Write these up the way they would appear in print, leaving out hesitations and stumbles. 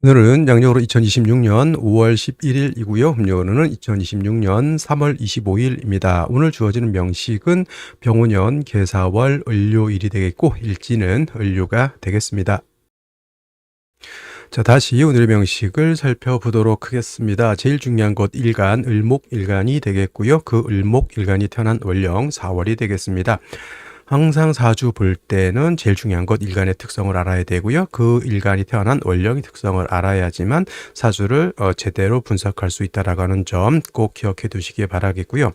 오늘은 양력으로 2026년 5월 11일이고요. 음력으로는 2026년 3월 25일입니다. 오늘 주어지는 명식은 병오년 계사월 을료일이 되겠고 일지는 을료가 되겠습니다. 자, 다시 오늘의 명식을 살펴보도록 하겠습니다. 제일 중요한 것 일간, 을목일간이 되겠고요. 그 을목일간이 태어난 월령 4월이 되겠습니다. 항상 사주 볼 때는 제일 중요한 것 일간의 특성을 알아야 되고요. 그 일간이 태어난 월령의 특성을 알아야지만 사주를 제대로 분석할 수 있다라고 하는 점 꼭 기억해 두시기 바라겠고요.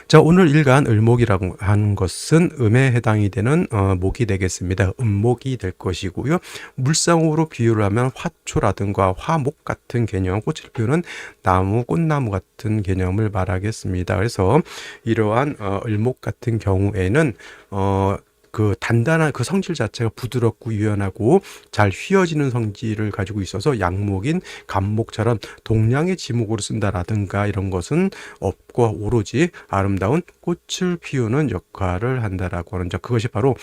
자, 오늘 일간 을목이라고 하는 것은 음에 해당이 되는 목이 되겠습니다. 음목이 될 것이고요. 물상으로 비유를 하면 화초라든가 화목 같은 개념, 꽃을 피우는 나무, 꽃나무 같은 개념을 말하겠습니다. 그래서 이러한 을목 같은 경우에는 그 단단한 그 성질 자체가 부드럽고 유연하고 잘 휘어지는 성질을 가지고 있어서 양목인 간목처럼 동량의 지목으로 쓴다라든가 이런 것은 없고 오로지 아름다운 꽃을 피우는 역할을 한다라고 하는 점, 그것이 바로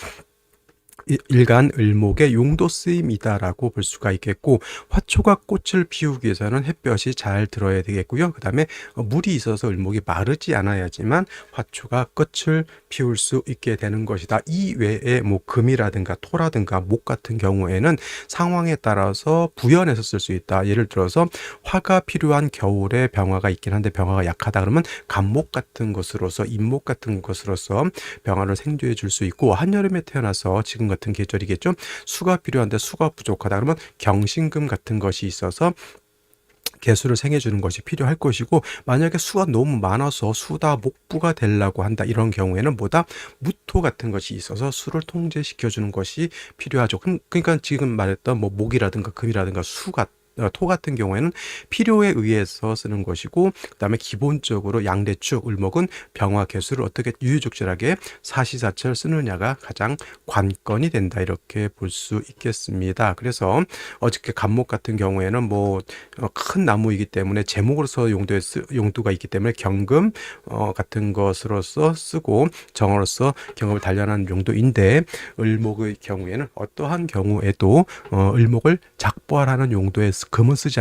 일간 을목의 용도 쓰임이다라고 볼 수가 있겠고, 화초가 꽃을 피우기 위해서는 햇볕이 잘 들어야 되겠고요. 그 다음에 물이 있어서 을목이 마르지 않아야지만 화초가 꽃을 피울 수 있게 되는 것이다. 이 외에 뭐 금이라든가 토라든가 목 같은 경우에는 상황에 따라서 부연해서 쓸 수 있다. 예를 들어서 화가 필요한 겨울에 병화가 있긴 한데 병화가 약하다 그러면 간목 같은 것으로서 인목 같은 것으로서 병화를 생조해 줄 수 있고, 한여름에 태어나서 지금 같은 계절이겠죠. 수가 필요한데 수가 부족하다 그러면 경신금 같은 것이 있어서 개수를 생해주는 것이 필요할 것이고, 만약에 수가 너무 많아서 수다 목부가 되려고 한다 이런 경우에는 뭐다 무토 같은 것이 있어서 수를 통제시켜주는 것이 필요하죠. 그러니까 지금 말했던 뭐 목이라든가 금이라든가 토 같은 경우에는 필요에 의해서 쓰는 것이고, 그 다음에 기본적으로 양대축, 을목은 병화 개수를 어떻게 유유족절하게 사시사철 쓰느냐가 가장 관건이 된다 이렇게 볼 수 있겠습니다. 그래서 어저께 간목 같은 경우에는 뭐 큰 나무이기 때문에 제목으로서 용도가 있기 때문에 경금 같은 것으로서 쓰고 정어로서 경금을 단련하는 용도인데, 을목의 경우에는 어떠한 경우에도 을목을 작보하라는 용도의 금은 쓰지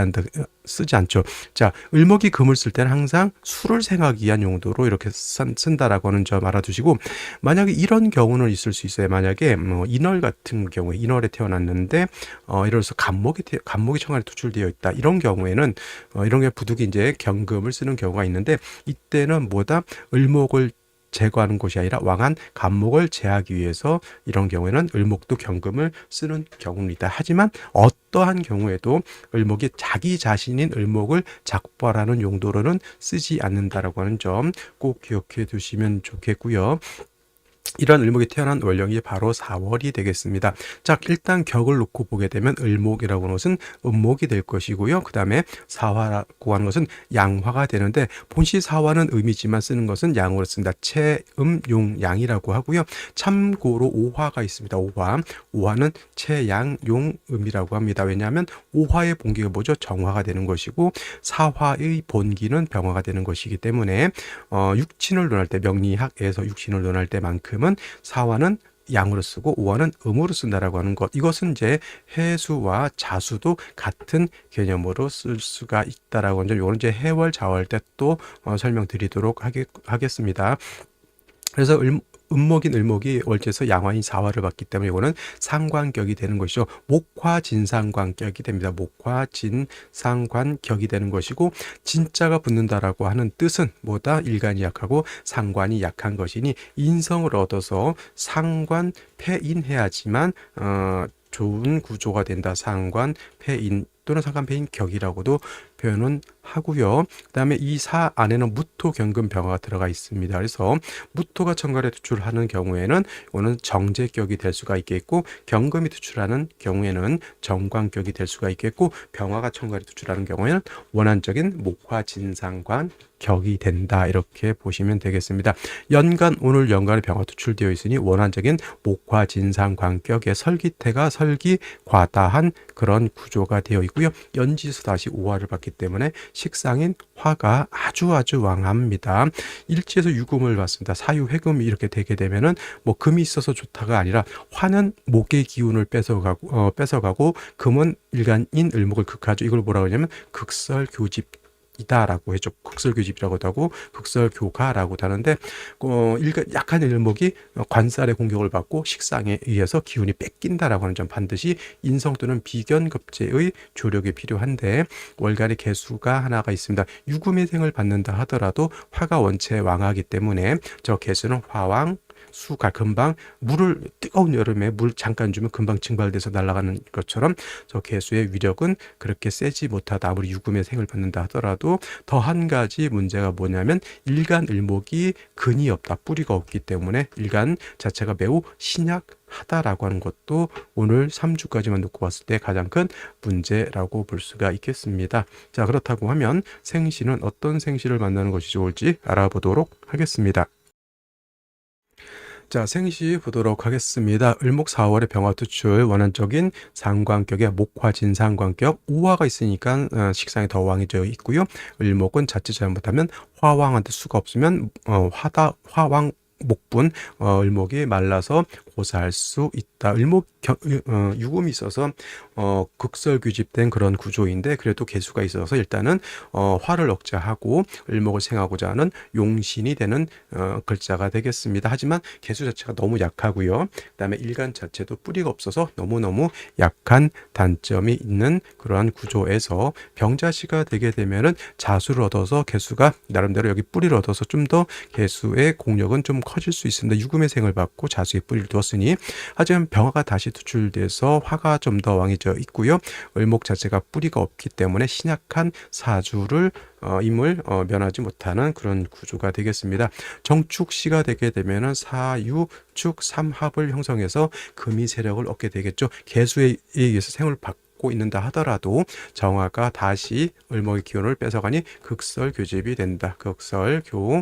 않죠. 자, 을목이 금을 쓸 때는 항상 수를 생하기 위한 용도로 이렇게 쓴다라고 하는 점 알아두시고, 만약에 이런 경우는 있을 수 있어요. 만약에 인월 같은 경우에 인월에 태어났는데 예를 들어서 간목이 청간에 투출되어 있다. 이런 경우에는 이런 게 부득이 이제 경금을 쓰는 경우가 있는데, 이때는 뭐다 을목을 제거하는 것이 아니라 왕한 간목을 제하기 위해서 이런 경우에는 을목도 경금을 쓰는 경우입니다. 하지만 어떠한 경우에도 을목이 자기 자신인 을목을 작보하라는 용도로는 쓰지 않는다라고 하는 점 꼭 기억해 두시면 좋겠고요. 이런 을목이 태어난 월령이 바로 4월이 되겠습니다. 자, 일단 격을 놓고 보게 되면 을목이라고 하는 것은 음목이 될 것이고요. 그 다음에 사화라고 하는 것은 양화가 되는데, 본시 사화는 음이지만 쓰는 것은 양으로 쓴다. 체음, 용, 양이라고 하고요. 참고로 오화가 있습니다. 오화는 체양, 용, 음이라고 합니다. 왜냐하면 오화의 본기가 뭐죠? 정화가 되는 것이고, 사화의 본기는 병화가 되는 것이기 때문에 육친을 논할 때, 명리학에서 육친을 논할 때만큼은 사화는 양으로 쓰고 오화는 음으로 쓴다라고 하는 것, 이것은 이제 해수와 자수도 같은 개념으로 쓸 수가 있다라고 하는 점, 이거는 이제 해월 자월 때 또 설명드리도록 하겠습니다. 그래서 음목인 을목이 월지에서 양화인 사화를 받기 때문에 이거는 상관격이 되는 것이죠. 목화진상관격이 됩니다. 목화진상관격이 되는 것이고, 진자가 붙는다라고 하는 뜻은 뭐다? 일간이 약하고 상관이 약한 것이니 인성을 얻어서 상관 폐인해야지만 좋은 구조가 된다. 상관 폐인 또는 상관폐인 격이라고도 표현은 하고요. 그 다음에 이 사 안에는 무토, 경금, 병화가 들어가 있습니다. 그래서 무토가 천간에 투출하는 경우에는 이거는 정제격이 될 수가 있겠고, 경금이 투출하는 경우에는 정관격이 될 수가 있겠고, 병화가 천간에 투출하는 경우에는 원한적인 목화진상관 격이 된다 이렇게 보시면 되겠습니다. 오늘 연간에 병화 투출되어 있으니 원한적인 목화진상관격의 설기태가 설기과다한 그런 구조가 되어 있고, 되겠고요. 연지에서 다시 오화를 받기 때문에 식상인 화가 아주 왕합니다. 일지에서 유금을 받습니다. 사유회금이 이렇게 되게 되면은 뭐 금이 있어서 좋다가 아니라 화는 목의 기운을 뺏어가고 금은 일간인 을목을 극하죠. 이걸 뭐라고 하냐면 극설교집 이다라고 해죠. 극설교집이라고도 하고 극설교가라고도 하는데 약한 일목이 관살의 공격을 받고 식상에 의해서 기운이 뺏긴다라고 하는 점, 반드시 인성 또는 비견급제의 조력이 필요한데 월간의 개수가 하나가 있습니다. 유금의 생을 받는다 하더라도 화가 원체 왕하기 때문에 저 개수는 화왕 수가 금방 물을 뜨거운 여름에 물 잠깐 주면 금방 증발돼서 날아가는 것처럼 저 개수의 위력은 그렇게 세지 못하다. 아무리 유금의 생을 받는다 하더라도 더 한 가지 문제가 뭐냐면 일간을목이 근이 없다, 뿌리가 없기 때문에 일간 자체가 매우 신약하다라고 하는 것도 오늘 3주까지만 놓고 봤을 때 가장 큰 문제라고 볼 수가 있겠습니다. 자, 그렇다고 하면 생시는 어떤 생시를 만나는 것이 좋을지 알아보도록 하겠습니다. 자, 생시 보도록 하겠습니다. 을목 4월의 병화투출, 원한적인 상관격에 목화진 상관격, 오화가 있으니까 식상이 더 왕해져 있고요. 을목은 자칫 잘못하면 화왕한테 수가 없으면 화왕 목분, 을목이 말라서 고사할 수 있다. 유금이 있어서 극설규집된 그런 구조인데 그래도 개수가 있어서 일단은 화를 억제하고 을목을 생하고자 하는 용신이 되는 글자가 되겠습니다. 하지만 개수 자체가 너무 약하고요. 그다음에 일간 자체도 뿌리가 없어서 너무너무 약한 단점이 있는 그러한 구조에서 병자시가 되게 되면은 자수를 얻어서 개수가 나름대로 여기 뿌리를 얻어서 좀 더 개수의 공력은 좀 커질 수 있습니다. 유금의 생을 받고 자수의 뿌리를 두었으니, 하지만 병화가 다시 투출돼서 화가 좀 더 왕해져 있고요. 을목 자체가 뿌리가 없기 때문에 신약한 사주를 임을 면하지 못하는 그런 구조가 되겠습니다. 정축시가 되게 되면은 사유축 삼합을 형성해서 금이 세력을 얻게 되겠죠. 개수에 의해서 생을 받고 있는다 하더라도 정화가 다시 을목의 기운을 뺏어가니 극설교집이 된다. 극설교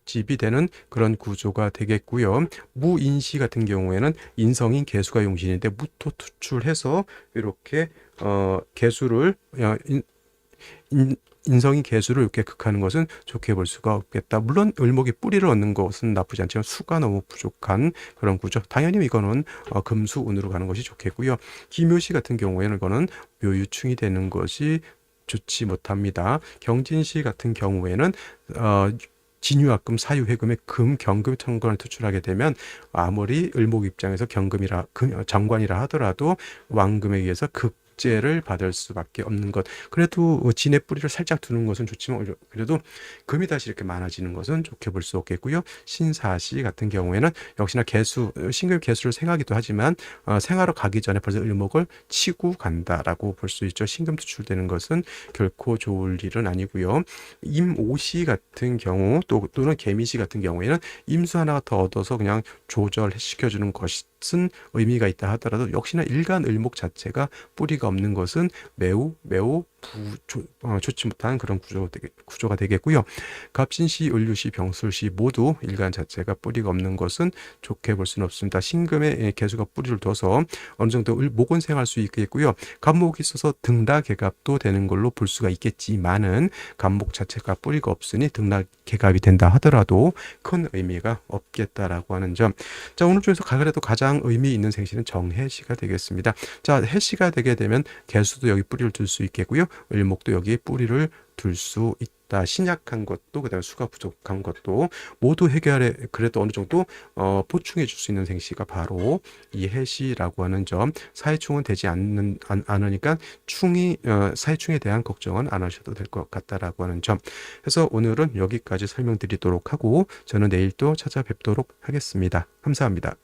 집이 되는 그런 구조가 되겠고요. 무인시 같은 경우에는 인성인 개수가 용신인데 무토 투출해서 이렇게 개수를 인성인 개수를 이렇게 극하는 것은 좋게 볼 수가 없겠다. 물론 을목이 뿌리를 얻는 것은 나쁘지 않지만 수가 너무 부족한 그런 구조. 당연히 이거는 금수운으로 가는 것이 좋겠고요. 기묘시 같은 경우에는 이거는 묘유충이 되는 것이 좋지 못합니다. 경진시 같은 경우에는 진유합금, 사유회금의 금, 경금, 천관을 투출하게 되면 아무리 을목 입장에서 정관이라 하더라도 왕금에 의해서 극제를 받을 수밖에 없는 것. 그래도 진의 뿌리를 살짝 두는 것은 좋지만 그래도 금이 다시 이렇게 많아지는 것은 좋게 볼 수 없겠고요. 신사시 같은 경우에는 역시나 신금 개수를 생하기도 하지만 생하러 가기 전에 벌써 을목을 치고 간다라고 볼 수 있죠. 신금 투출되는 것은 결코 좋을 일은 아니고요. 임오시 같은 경우 또는 개미시 같은 경우에는 임수 하나 더 얻어서 그냥 조절시켜주는 것은 의미가 있다 하더라도 역시나 일간 을목 자체가 뿌리가 없는 것은 매우 좋지 못한 그런 구조가 되겠고요. 갑신시, 을유시, 병술시 모두 일간 자체가 뿌리가 없는 것은 좋게 볼 수는 없습니다. 신금의 개수가 뿌리를 둬서 어느 정도 목은 생할 수 있겠고요. 갑목이 있어서 등락개갑도 되는 걸로 볼 수가 있겠지만은 갑목 자체가 뿌리가 없으니 등락개갑이 된다 하더라도 큰 의미가 없겠다라고 하는 점. 자, 오늘 중에서 그래도 가장 의미 있는 생시는 정해시가 되겠습니다. 자, 해시가 되게 되면 개수도 여기 뿌리를 둘 수 있겠고요. 을목도 여기에 뿌리를 둘 수 있다. 신약한 것도 그다음에 수가 부족한 것도 모두 해결해 그래도 어느 정도 보충해 줄 수 있는 생시가 바로 이 해시라고 하는 점. 사해충은 되지 않으니까 사해충에 대한 걱정은 안 하셔도 될 것 같다라고 하는 점. 그래서 오늘은 여기까지 설명드리도록 하고 저는 내일 또 찾아뵙도록 하겠습니다. 감사합니다.